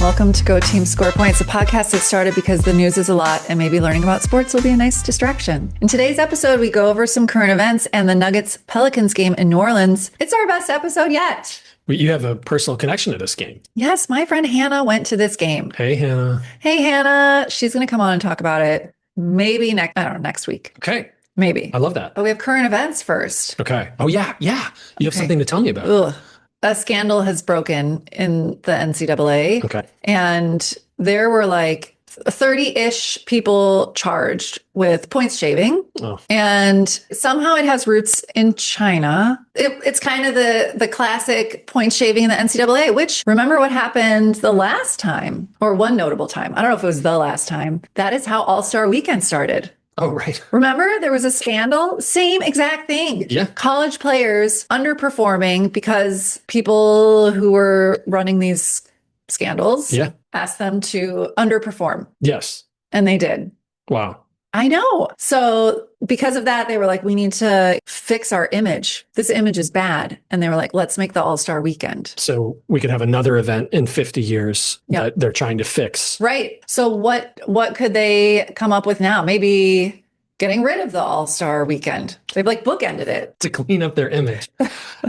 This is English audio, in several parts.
Welcome to Go Team Score Points, a podcast that started because the news is a lot and maybe learning about sports will be a nice distraction. In today's episode, we go over some current events and the Nuggets Pelicans game in New Orleans. It's our best episode yet. You have a personal connection to this game. Yes, my friend Hannah went to this game. Hey, Hannah. Hey, Hannah. She's going to come on and talk about it maybe next week. Okay. Maybe. I love that. But we have current events first. Okay. Oh, yeah. You have something to tell me about. Ugh. A scandal has broken in the NCAA. Okay. And there were like 30-ish people charged with points shaving. Oh. And somehow it has roots in China. It's kind of the classic points shaving in the NCAA, which remember what happened the last time, or one notable time. I don't know if it was the last time. That is how All-Star Weekend started. Oh, right. Remember, there was a scandal? Same exact thing. Yeah. College players underperforming because people who were running these scandals asked them to underperform. Yes. And they did. Wow. I know. So because of that, they were like, we need to fix our image. This image is bad. And they were like, let's make the All-Star Weekend. So we could have another event in 50 years that they're trying to fix. Right. So what could they come up with now? Maybe getting rid of the All-Star Weekend. They've like bookended it. To clean up their image.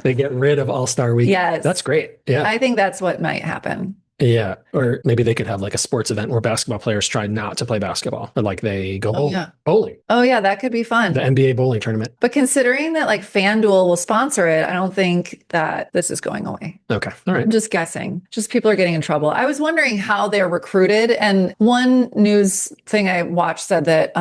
They get rid of All-Star Weekend. Yes. That's great. Yeah. I think that's what might happen. Yeah. Or maybe they could have like a sports event where basketball players try not to play basketball. Or like they go bowling. Oh, yeah. That could be fun. The NBA bowling tournament. But considering that like FanDuel will sponsor it, I don't think that this is going away. Okay. All right. I'm just guessing. Just people are getting in trouble. I was wondering how they're recruited. And one news thing I watched said that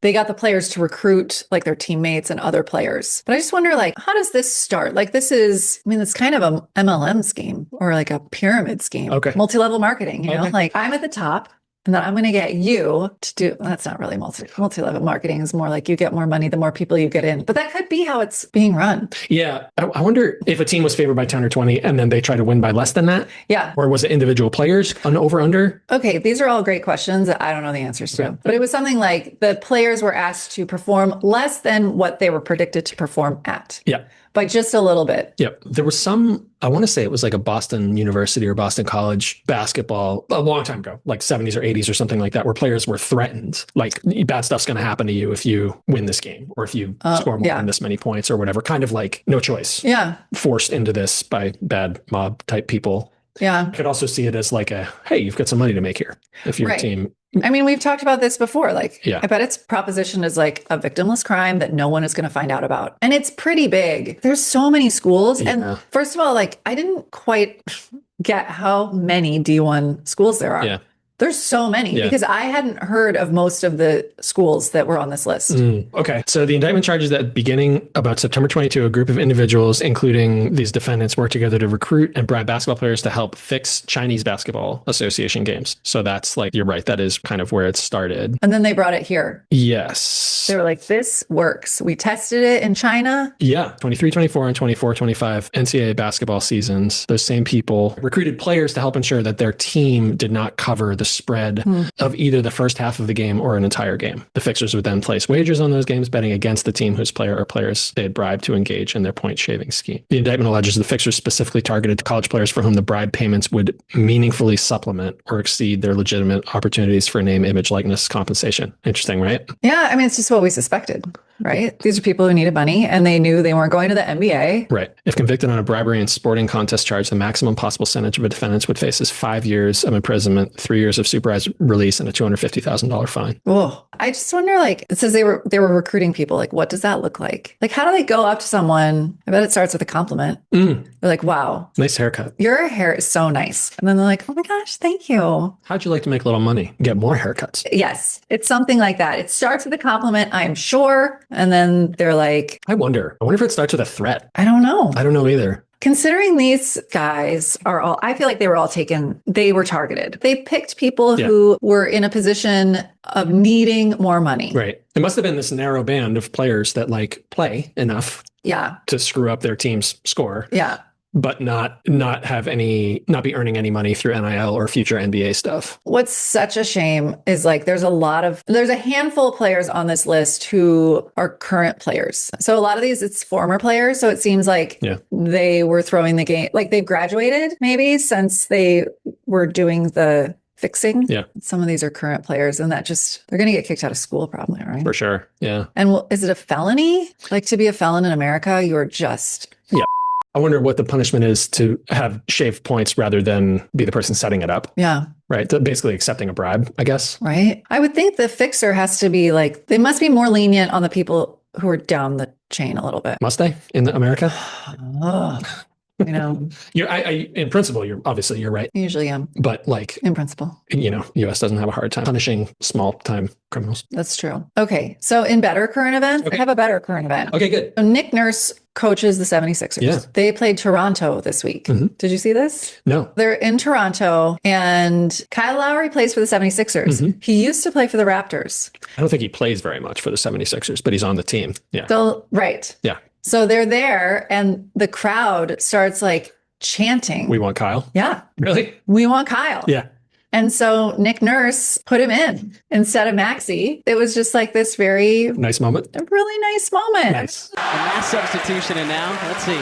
they got the players to recruit like their teammates and other players. But I just wonder, like, how does this start? Like it's kind of a MLM scheme or like a pyramid scheme. Okay. Multi-level marketing, you know, like I'm at the top and then I'm going to get you to do, that's not really multi-level marketing. Is more like you get more money, the more people you get in, but that could be how it's being run. Yeah. I wonder if a team was favored by 10 or 20 and then they try to win by less than that. Yeah. Or was it individual players, an over under? Okay. These are all great questions that I don't know the answers to, but it was something like the players were asked to perform less than what they were predicted to perform at. Yeah. By just a little bit. Yep. There was some, I want to say it was like a Boston University or Boston College basketball a long time ago, like 70s or 80s or something like that, where players were threatened, like bad stuff's going to happen to you if you win this game or if you score more than this many points or whatever, kind of like no choice. Yeah. Forced into this by bad mob type people. Yeah. You could also see it as like hey, you've got some money to make here if your team. I mean, we've talked about this before. Like, I bet its proposition is like a victimless crime that no one is going to find out about. And it's pretty big. There's so many schools. Yeah. And first of all, like, I didn't quite get how many D1 schools there are. Yeah. There's so many because I hadn't heard of most of the schools that were on this list. Okay. So the indictment charges that beginning about September 22, a group of individuals, including these defendants, worked together to recruit and bribe basketball players to help fix Chinese Basketball Association games. So that's like, you're right. That is kind of where it started. And then they brought it here. Yes. They were like, this works. We tested it in China. Yeah. 23-24 and 24-25 NCAA basketball seasons. Those same people recruited players to help ensure that their team did not cover the spread of either the first half of the game or an entire game. The fixers would then place wagers on those games, betting against the team whose player or players they had bribed to engage in their point shaving scheme. The indictment alleges the fixers specifically targeted college players for whom the bribe payments would meaningfully supplement or exceed their legitimate opportunities for name, image, likeness, compensation. Interesting, right? Yeah. I mean, it's just what we suspected, right? These are people who needed money and they knew they weren't going to the NBA. Right. If convicted on a bribery and sporting contest charge, the maximum possible sentence of a defendant would face is 5 years of imprisonment, 3 years of supervised release, and a $250,000 fine. Oh, I just wonder, like, it says they were recruiting people. Like, what does that look like? Like, how do they go up to someone? I bet it starts with a compliment. They're like, wow. Nice haircut. Your hair is so nice. And then they're like, oh my gosh, thank you. How'd you like to make a little money? Get more haircuts. Yes. It's something like that. It starts with a compliment, I'm sure. And then they're like, I wonder if it starts with a threat. I don't know. I don't know either. Considering these guys are all, I feel like they were targeted. They picked people who were in a position of needing more money. Right. It must have been this narrow band of players that like play enough to screw up their team's score. Yeah. but not be earning any money through NIL or future NBA stuff. What's such a shame is like there's a handful of players on this list who are current players. So a lot of these, it's former players. So it seems like they were throwing the game, like they've graduated maybe since they were doing the fixing. Yeah. Some of these are current players, and they're going to get kicked out of school probably, right? For sure. Yeah. And is it a felony? Like, to be a felon in America, you're just... Yeah. I wonder what the punishment is to have shaved points rather than be the person setting it up. Yeah. Right. So basically accepting a bribe, I guess. Right. I would think the fixer has to be like, they must be more lenient on the people who are down the chain a little bit. Must they in America? You know, in principle, you're right. I usually am. But like in principle, US doesn't have a hard time punishing small time criminals. That's true. Okay. So in better current events, I have a better current event. Okay, good. So Nick Nurse coaches the 76ers. Yeah. They played Toronto this week. Mm-hmm. Did you see this? No. They're in Toronto, and Kyle Lowry plays for the 76ers. Mm-hmm. He used to play for the Raptors. I don't think he plays very much for the 76ers, but he's on the team. Yeah. So, right. Yeah. So they're there, and the crowd starts like chanting. We want Kyle? Yeah. Really? We want Kyle. Yeah. And so Nick Nurse put him in instead of Maxey. It was just like this very nice moment. A really nice moment. Nice. A mass substitution, and now let's see.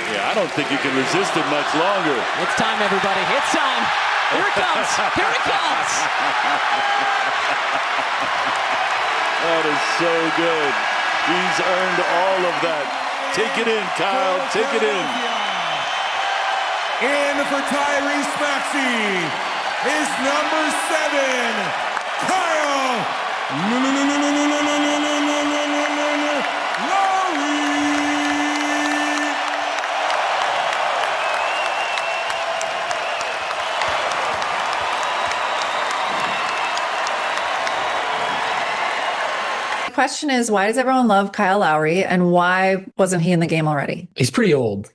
Yeah, I don't think you can resist it much longer. It's time, everybody. It's time. Here it comes. Here it comes. That is so good. He's earned all of that. Take it in, Kyle. Take it in. And for Tyrese Maxey is number 7, Kyle Lowry. The question is, why does everyone love Kyle Lowry, and why wasn't he in the game already? He's pretty old.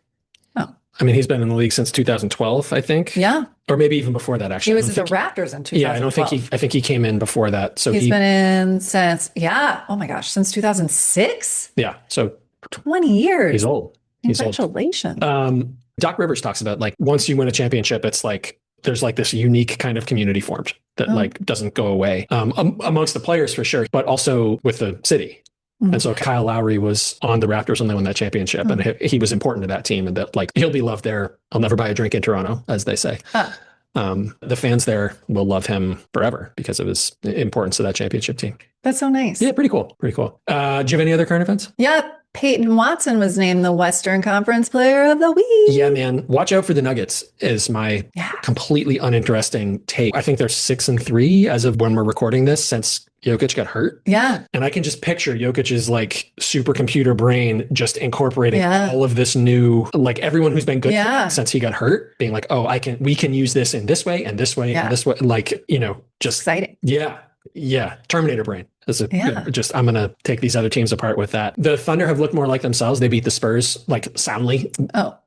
Oh. I mean, he's been in the league since 2012, I think. Yeah. Or maybe even before that, actually. He was at the Raptors in 2012. Yeah, I think he came in before that. So he's been in since, oh my gosh, since 2006? Yeah. So 20 years. He's old. Congratulations. Doc Rivers talks about like once you win a championship, it's like there's like this unique kind of community formed that like doesn't go away amongst the players for sure, but also with the city. Mm-hmm. And so Kyle Lowry was on the Raptors when they won that championship, and he was important to that team, and that like he'll be loved there. I'll never buy a drink in Toronto, as they say. The fans there will love him forever because of his importance to that championship team. That's so nice. Yeah, pretty cool. Pretty cool. Do you have any other current events? Yeah. Peyton Watson was named the Western Conference Player of the Week. Yeah, man. Watch out for the Nuggets is my completely uninteresting take. I think they're 6-3 as of when we're recording this since Jokić got hurt. Yeah. And I can just picture Jokic's like supercomputer brain just incorporating all of this new, like everyone who's been good since he got hurt, being like, oh, we can use this in this way and this way and this way. Like, just exciting. Yeah. Yeah. Terminator brain. I'm going to take these other teams apart with that. The Thunder have looked more like themselves. They beat the Spurs like soundly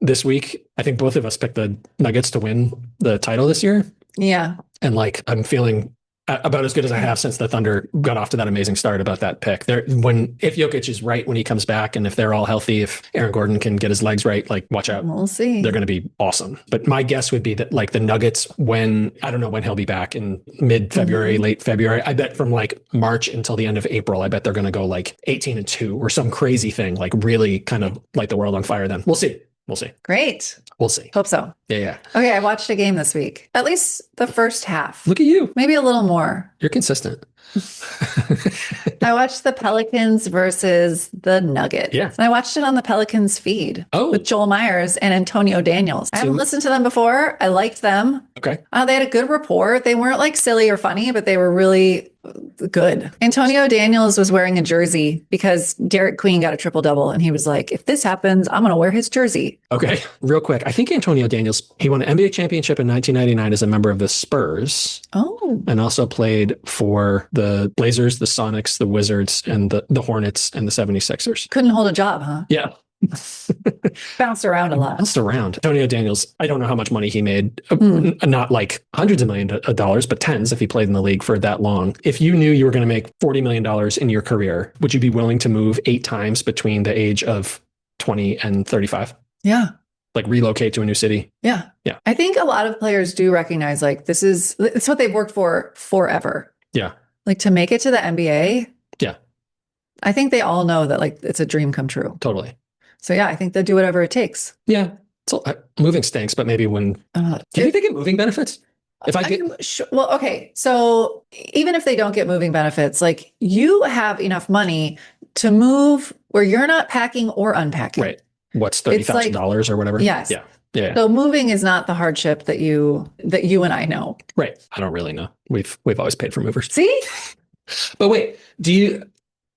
this week. I think both of us picked the Nuggets to win the title this year. Yeah. And like, I'm feeling about as good as I have since the Thunder got off to that amazing start about that pick. If Jokić is right when he comes back, and if they're all healthy, if Aaron Gordon can get his legs right, like watch out. We'll see. They're going to be awesome. But my guess would be that like the Nuggets, I don't know when he'll be back in mid-February, late February. I bet from like March until the end of April, I bet they're going to go like 18-2 or some crazy thing, like really kind of light the world on fire then. We'll see. We'll see. Great. We'll see. Hope so. Yeah. Okay, I watched a game this week. At least the first half. Look at you. Maybe a little more. You're consistent. I watched the Pelicans versus the Nuggets. Yeah. And I watched it on the Pelicans feed with Joel Myers and Antonio Daniels. I haven't listened to them before. I liked them. Okay. They had a good rapport. They weren't like silly or funny, but they were really good. Antonio Daniels was wearing a jersey because Derek Queen got a triple-double, and he was like, if this happens, I'm going to wear his jersey. Okay. Real quick. I think Antonio Daniels, he won an NBA championship in 1999 as a member of the Spurs. Oh. And also played for the Blazers, the Sonics, the Wizards, and the Hornets, and the 76ers. Couldn't hold a job, huh? Yeah. Bounced around a lot. Bounced around. Antonio Daniels, I don't know how much money he made. Not like hundreds of millions of dollars, but tens if he played in the league for that long. If you knew you were going to make $40 million in your career, would you be willing to move 8 times between the age of 20 and 35. Yeah. Like relocate to a new city. Yeah. Yeah. I think a lot of players do recognize like it's what they've worked for forever. Yeah. Like to make it to the NBA. Yeah. I think they all know that like it's a dream come true. Totally. So yeah, I think they'll do whatever it takes. Yeah. So moving stinks, but maybe when do you think they get moving benefits? If I get well, okay. So even if they don't get moving benefits, like you have enough money to move where you're not packing or unpacking. Right. What's $30,000 or whatever? Yes. Yeah. Yeah. So moving is not the hardship that you and I know. Right. I don't really know. We've always paid for movers. See? But wait, do you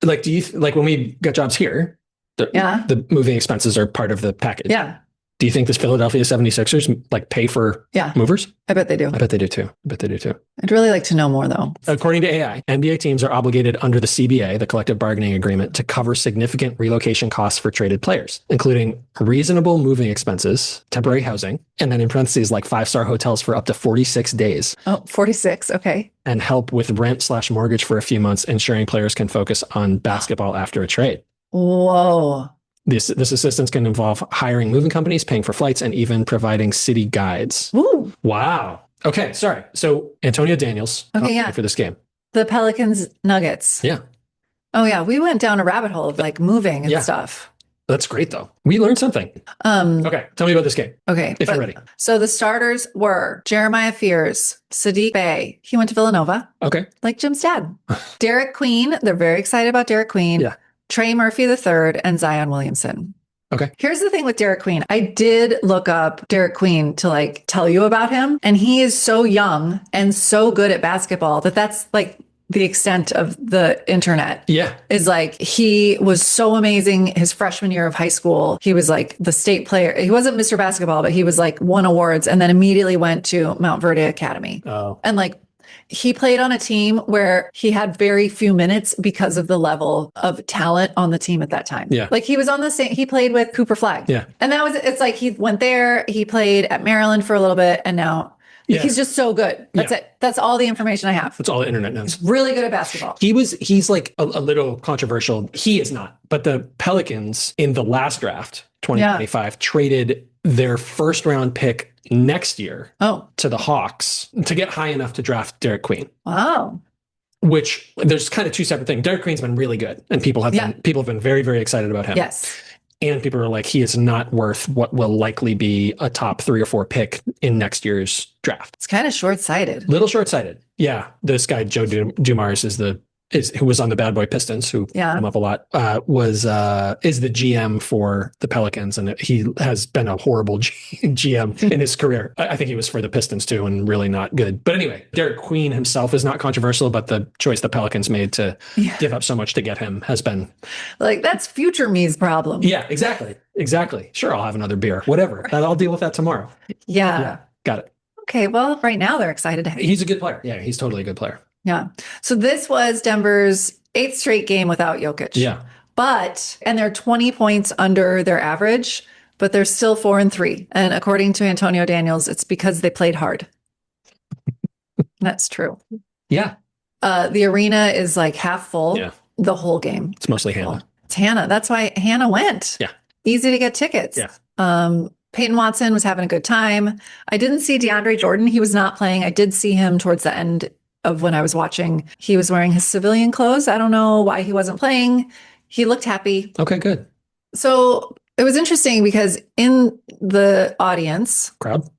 when we got jobs here, the moving expenses are part of the package? Yeah. Do you think this Philadelphia 76ers like pay for movers? I bet they do. I bet they do too. I'd really like to know more though. According to AI, NBA teams are obligated under the CBA, the collective bargaining agreement, to cover significant relocation costs for traded players, including reasonable moving expenses, temporary housing, and then in parentheses, like 5-star hotels for up to 46 days. Oh, 46. Okay. And help with rent/mortgage for a few months, ensuring players can focus on basketball after a trade. Whoa. This assistance can involve hiring moving companies, paying for flights, and even providing city guides. Ooh. Wow. Okay, sorry. So Antonio Daniels for this game. The Pelicans Nuggets. Yeah. Oh yeah, we went down a rabbit hole of like moving and stuff. That's great though. We learned something. Okay, tell me about this game. Okay. If you're ready. So the starters were Jeremiah Fears, Sadiq Bey. He went to Villanova. Okay. Like Jim's dad. Derek Queen. They're very excited about Derek Queen. Yeah. Trey Murphy III and Zion Williamson. Okay. Here's the thing with Derek Queen. I did look up Derek Queen to like tell you about him. And he is so young and so good at basketball that's like the extent of the internet. Yeah. Is like he was so amazing his freshman year of high school. He was like the state player. He wasn't Mr. Basketball, but he was like won awards and then immediately went to Mount Verde Academy. Oh. And like he played on a team where he had very few minutes because of the level of talent on the team at that time. Yeah. Like he was on the same, he played with Cooper Flagg. Yeah. And it's like he went there, he played at Maryland for a little bit, and now he's just so good. That's it. That's all the information I have. That's all the internet knows. He's really good at basketball. He's like a little controversial. He is not. But the Pelicans in the last draft, 2025, traded their first round pick next year to the Hawks to get high enough to draft Derek Queen. Wow. Which there's kind of two separate things. Derek Queen's been really good and people have been very, very excited about him. Yes. And people are like, he is not worth what will likely be a top 3 or 4 pick in next year's draft. It's kind of short-sighted. Little short-sighted. Yeah. This guy, Joe Dumars, who was on the Bad Boy Pistons, who come up a lot, is the GM for the Pelicans, and he has been a horrible GM in his career. I think he was for the Pistons too, and really not good. But anyway, Derek Queen himself is not controversial, but the choice the Pelicans made to give up so much to get him has been like that's future me's problem. Yeah, exactly. Sure, I'll have another beer, whatever. I'll deal with that tomorrow. Yeah, got it. Okay, well, right now they're excited to have He's a good player. Yeah, he's totally a good player. Yeah. So this was Denver's 8th straight game without Jokić. Yeah. And they're 20 points under their average, but they're still 4-3. And according to Antonio Daniels, it's because they played hard. That's true. Yeah. The arena is like half full the whole game. It's mostly Hannah. It's Hannah. That's why Hannah went. Yeah. Easy to get tickets. Yeah. Peyton Watson was having a good time. I didn't see DeAndre Jordan. He was not playing. I did see him towards the end of when I was watching. He was wearing his civilian clothes. I don't know why he wasn't playing. He looked happy. Okay, good. So it was interesting because in the audience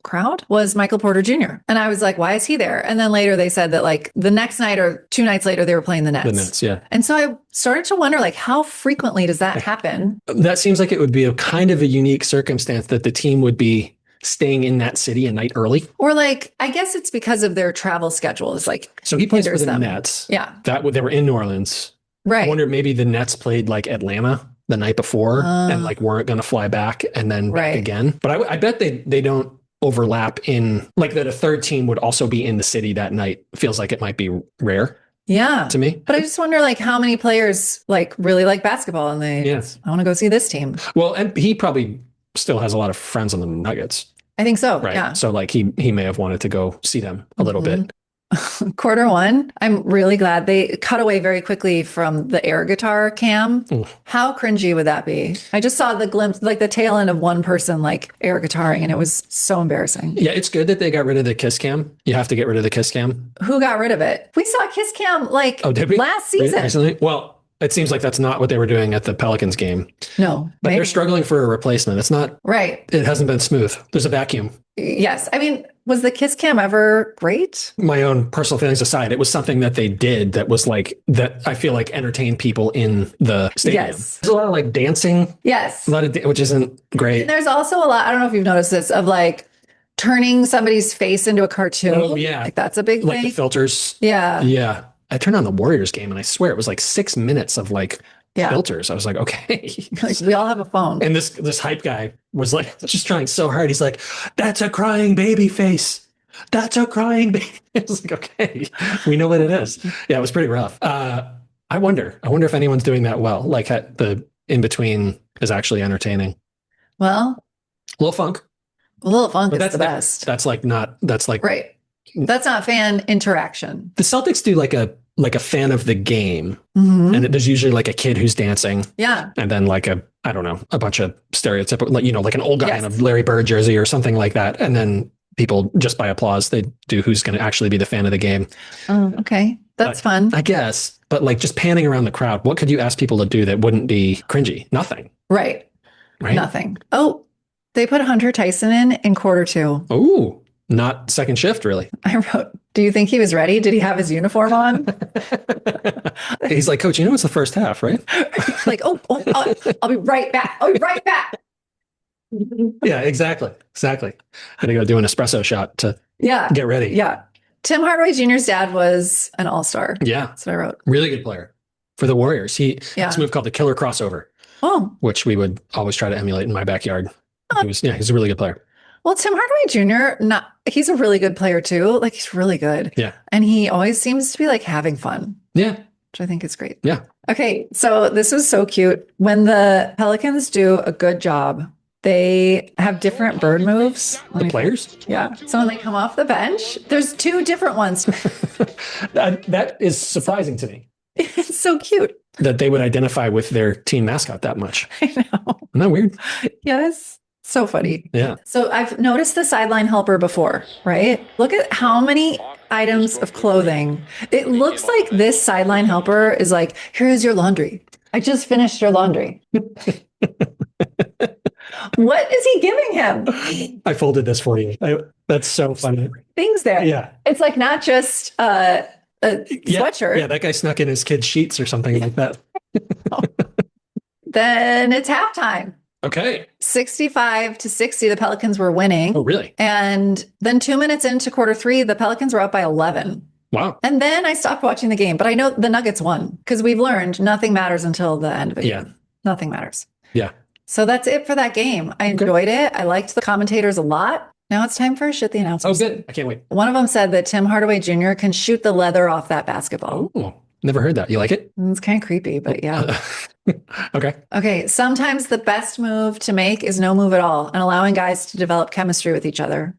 crowd was Michael Porter Jr. And I was like, why is he there? And then later they said that like the next night or 2 nights later, they were playing the Nets. The Nets, yeah. And so I started to wonder like how frequently does that happen? That seems like it would be a kind of a unique circumstance that the team would be staying in that city a night early. Or like, I guess it's because of their travel schedule. It's like, so he plays for the Nets. Yeah. They were in New Orleans. Right. I wonder if maybe the Nets played like Atlanta the night before and like weren't going to fly back and then back again. But I bet they don't overlap in like that a third team would also be in the city that night. Feels like it might be rare. Yeah. To me. But I just wonder like how many players like really like basketball and I want to go see this team. Well, and he probably still has a lot of friends on the Nuggets. I think so. Right. Yeah. So like he may have wanted to go see them a little bit. Quarter one, I'm really glad they cut away very quickly from the air guitar cam. How cringy would that be? I just saw the glimpse, like the tail end of one person like air guitaring, and it was so embarrassing. Yeah, it's good that they got rid of the kiss cam. You have to get rid of the kiss cam. Who got rid of it? We saw kiss cam like last season. Recently? Well, it seems like that's not what they were doing at the Pelicans game. No. But they're struggling for a replacement. It's not right. It hasn't been smooth. There's a vacuum. Yes. I mean, was the kiss cam ever great? My own personal feelings aside, it was something that they did that was like, that I feel like entertained people in the stadium. Yes. There's a lot of like dancing. Yes. A lot of which isn't great. And there's also a lot, I don't know if you've noticed this, of like turning somebody's face into a cartoon. Oh, yeah. Like that's a big thing. Like the filters. Yeah. Yeah. I turned on the Warriors game and I swear it was like 6 minutes of like filters. I was like, okay. Like, we all have a phone. And this hype guy was like just trying so hard. He's like, that's a crying baby face. That's a crying baby. I was like, okay, we know what it is. Yeah, it was pretty rough. I wonder if anyone's doing that well. Like the in between is actually entertaining. Well, Lil Funk. Lil Funk is the best. That's like right. That's not fan interaction. The Celtics do like a fan of the game, and there's usually like a kid who's dancing. Yeah. And then like a bunch of stereotypical, like an old guy in a Larry Bird jersey or something like that. And then people just by applause, they do who's going to actually be the fan of the game. Oh, okay. That's fun. I guess. But like just panning around the crowd, what could you ask people to do that wouldn't be cringy? Nothing. Right. Nothing. Oh, they put Hunter Tyson in quarter two. Oh, not second shift, really. I wrote, do you think he was ready? Did he have his uniform on? He's like, Coach, it's the first half, right? Like, I'll be right back. I'll be right back. Yeah, exactly. I gotta go do an espresso shot to get ready. Yeah. Tim Hardaway Jr.'s dad was an all-star. Yeah. That's what I wrote. Really good player for the Warriors. He has a move called the killer crossover. Oh. Which we would always try to emulate in my backyard. He's a really good player. Well, Tim Hardaway Jr., he's a really good player too. Like he's really good. Yeah. And he always seems to be like having fun. Yeah. Which I think is great. Yeah. Okay. So this is so cute. When the Pelicans do a good job, they have different bird moves. The players? Yeah. So when they come off the bench, there's 2 different ones. That is surprising to me. It's so cute. That they would identify with their team mascot that much. I know. Isn't that weird? Yes. So funny. Yeah. So I've noticed the sideline helper before, right? Look at how many items of clothing. It looks like this sideline helper is like, here's your laundry. I just finished your laundry. What is he giving him? I folded this for you. That's so funny. Things there. Yeah. It's like not just a sweatshirt. Yeah, that guy snuck in his kid's sheets or something like that. Then it's halftime. Okay. 65-60, the Pelicans were winning. Oh, really? And then 2 minutes into quarter 3, the Pelicans were up by 11. Wow. And then I stopped watching the game, but I know the Nuggets won because we've learned nothing matters until the end of it. Yeah. Nothing matters. Yeah. So that's it for that game. I enjoyed it. I liked the commentators a lot. Now it's time for Shit the Announcers. Oh, good. I can't wait. One of them said that Tim Hardaway Jr. can shoot the leather off that basketball. Oh, never heard that. You like it? It's kind of creepy, but yeah. Okay. Okay. Sometimes the best move to make is no move at all and allowing guys to develop chemistry with each other.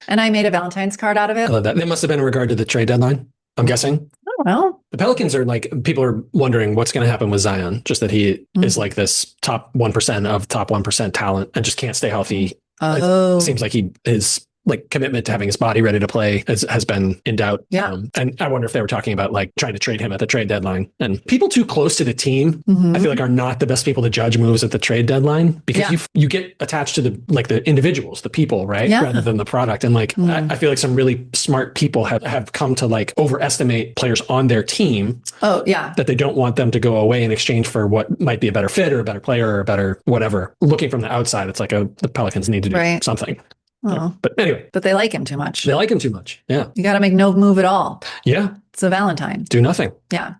And I made a Valentine's card out of it. I love that. It must have been in regard to the trade deadline, I'm guessing. I don't know. The Pelicans are like, people are wondering what's going to happen with Zion. Just that he is like this top 1% of top 1% talent and just can't stay healthy. Oh. It seems like his like commitment to having his body ready to play has been in doubt. Yeah. And I wonder if they were talking about like trying to trade him at the trade deadline. And people too close to the team, I feel like are not the best people to judge moves at the trade deadline because you get attached to the individuals, the people, right? Yeah. Rather than the product. And like, I feel like some really smart people have come to like overestimate players on their team. Oh, yeah. That they don't want them to go away in exchange for what might be a better fit or a better player or a better whatever. Looking from the outside, it's like the Pelicans need to do something. Oh. But anyway. But they like him too much. They like him too much. Yeah. You got to make no move at all. Yeah. It's a Valentine. Do nothing. Yeah.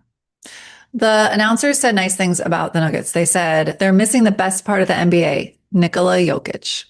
The announcers said nice things about the Nuggets. They said they're missing the best part of the NBA, Nikola Jokić.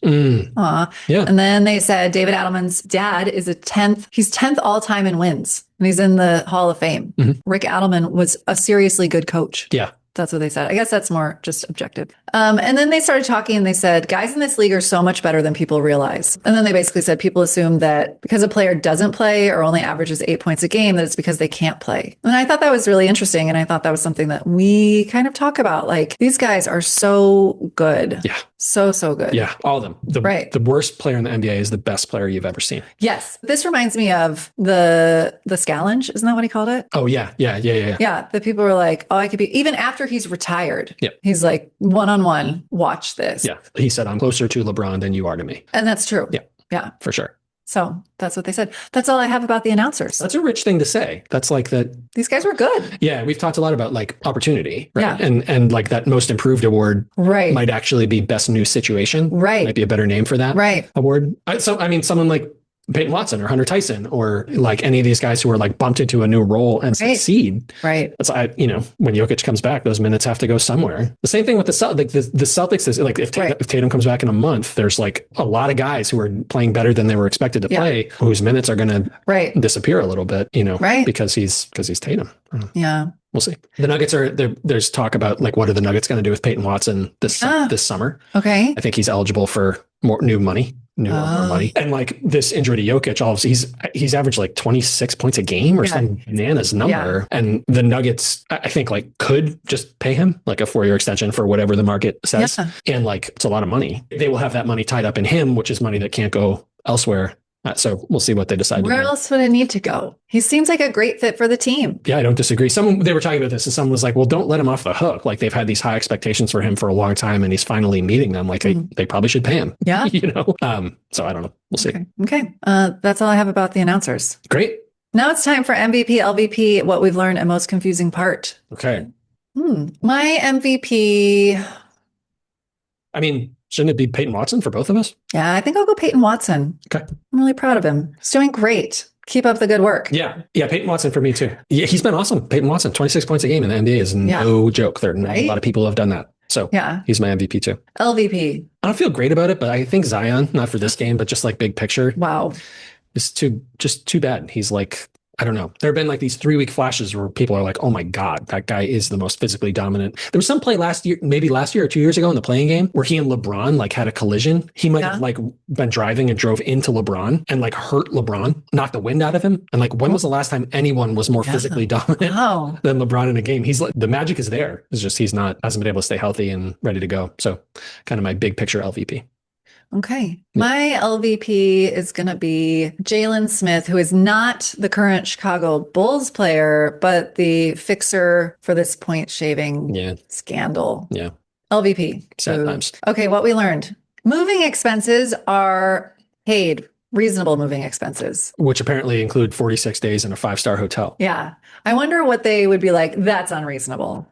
Yeah. And then they said David Adelman's dad is he's 10th all time in wins. And he's in the Hall of Fame. Rick Adelman was a seriously good coach. Yeah. That's what they said. I guess that's more just objective. And then they started talking and they said, guys in this league are so much better than people realize. And then they basically said people assume that because a player doesn't play or only averages 8 points a game, that it's because they can't play. And I thought that was really interesting. And I thought that was something that we kind of talk about. Like, these guys are so good. Yeah. So good. Yeah. All of them. The worst player in the NBA is the best player you've ever seen. Yes. This reminds me of the challenge. Isn't that what he called it? Oh, yeah. Yeah. The people were like, oh, I could be, even after he's retired. Yeah. He's like, one-on-one, watch this. Yeah. He said, I'm closer to LeBron than you are to me. And that's true. Yeah. Yeah. For sure. So that's what they said. That's all I have about the announcers. That's a rich thing to say. That's like that. These guys were good. Yeah. We've talked a lot about like opportunity, right? Yeah. And like that most improved award might actually be best new situation. Right. Might be a better name for that award. Someone like Peyton Watson or Hunter Tyson or like any of these guys who are like bumped into a new role and succeed. Right. That's when Jokić comes back, those minutes have to go somewhere. The same thing with the Celtics is like if Tatum comes back in a month, there's like a lot of guys who are playing better than they were expected to play, whose minutes are going to disappear a little bit, because he's Tatum. Yeah. We'll see. The Nuggets there's talk about like, what are the Nuggets going to do with Peyton Watson this summer? Okay. I think he's eligible for more money. More money. And like this injury to Jokić, he's averaged like 26 points a game or some bananas number. Yeah. And the Nuggets, I think like could just pay him like a 4-year extension for whatever the market says. Yeah. And like, it's a lot of money. They will have that money tied up in him, which is money that can't go elsewhere. So we'll see what they decide. Where else would it need to go? He seems like a great fit for the team. Yeah, I don't disagree. They were talking about this and someone was like, well, don't let him off the hook. Like they've had these high expectations for him for a long time and he's finally meeting them. Like they probably should pay him. Yeah. So I don't know. We'll see. Okay. That's all I have about the announcers. Great. Now it's time for MVP, LVP, what we've learned and most confusing part. Okay. My MVP. Shouldn't it be Peyton Watson for both of us? Yeah, I think I'll go Peyton Watson. Okay. I'm really proud of him. He's doing great. Keep up the good work. Yeah. Yeah. Peyton Watson for me too. Yeah. He's been awesome. Peyton Watson, 26 points a game in the NBA is no joke. There are not a lot of people who have done that. So he's my MVP too. LVP. I don't feel great about it, but I think Zion, not for this game, but just like big picture. Wow. It's too bad. He's like, I don't know. There have been like these 3-week flashes where people are like, oh my God, that guy is the most physically dominant. There was some play last year or 2 years ago in the playing game where he and LeBron like had a collision. He might have like been driving and drove into LeBron and like hurt LeBron, knocked the wind out of him. And like, when was the last time anyone was more physically dominant than LeBron in a game? He's like, the magic is there. It's just, hasn't been able to stay healthy and ready to go. So kind of my big picture LVP. Okay. My LVP is going to be Jalen Smith, who is not the current Chicago Bulls player, but the fixer for this point shaving scandal. Yeah. LVP. Sad times. Okay. What we learned. Moving expenses are paid. Reasonable moving expenses. Which apparently include 46 days in a 5-star hotel. Yeah. I wonder what they would be like. That's unreasonable.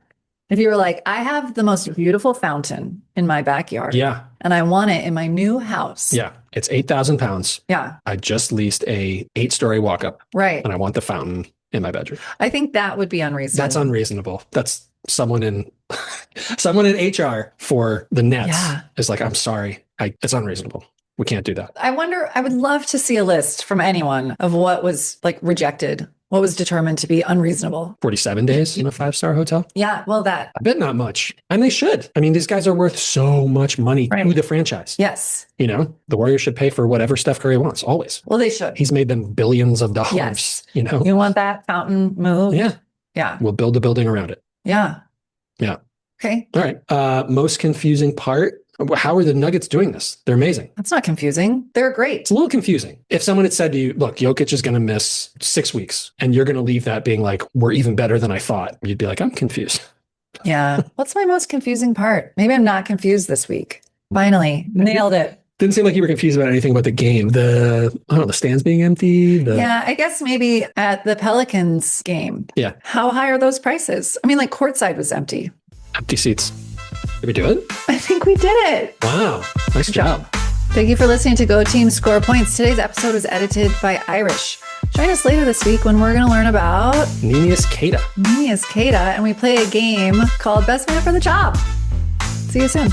If you were like, I have the most beautiful fountain in my backyard. Yeah. And I want it in my new house. Yeah. It's 8,000 pounds. Yeah. I just leased a 8-story walk-up. Right. And I want the fountain in my bedroom. I think that would be unreasonable. That's unreasonable. That's someone in HR for the Nets is like, I'm sorry. It's unreasonable. We can't do that. I would love to see a list from anyone of what was like rejected. What was determined to be unreasonable? 47 days in a 5-star hotel? Yeah, well, that. I bet not much. And they should. These guys are worth so much money to the franchise. Yes. The Warriors should pay for whatever Steph Curry wants, always. Well, they should. He's made them billions of dollars. Yes. You want that fountain moved? Yeah. Yeah. We'll build a building around it. Yeah. Yeah. Okay. All right. Most confusing part. How are the Nuggets doing this? They're amazing. That's not confusing. They're great. It's a little confusing. If someone had said to you, look, Jokić is going to miss 6 weeks and you're going to leave that being like, we're even better than I thought. You'd be like, I'm confused. Yeah. What's my most confusing part? Maybe I'm not confused this week. Finally, nailed it. Didn't seem like you were confused about anything about the game. The stands being empty. Yeah, I guess maybe at the Pelicans game. Yeah. How high are those prices? Like courtside was empty. Empty seats. Did we do it? I think we did it. Wow. Nice job. Thank you for listening to Go Team Score Points. Today's episode was edited by Irish. Join us later this week when we're going to learn about Neemias Queta. And we play a game called Best Man for the Job. See you soon.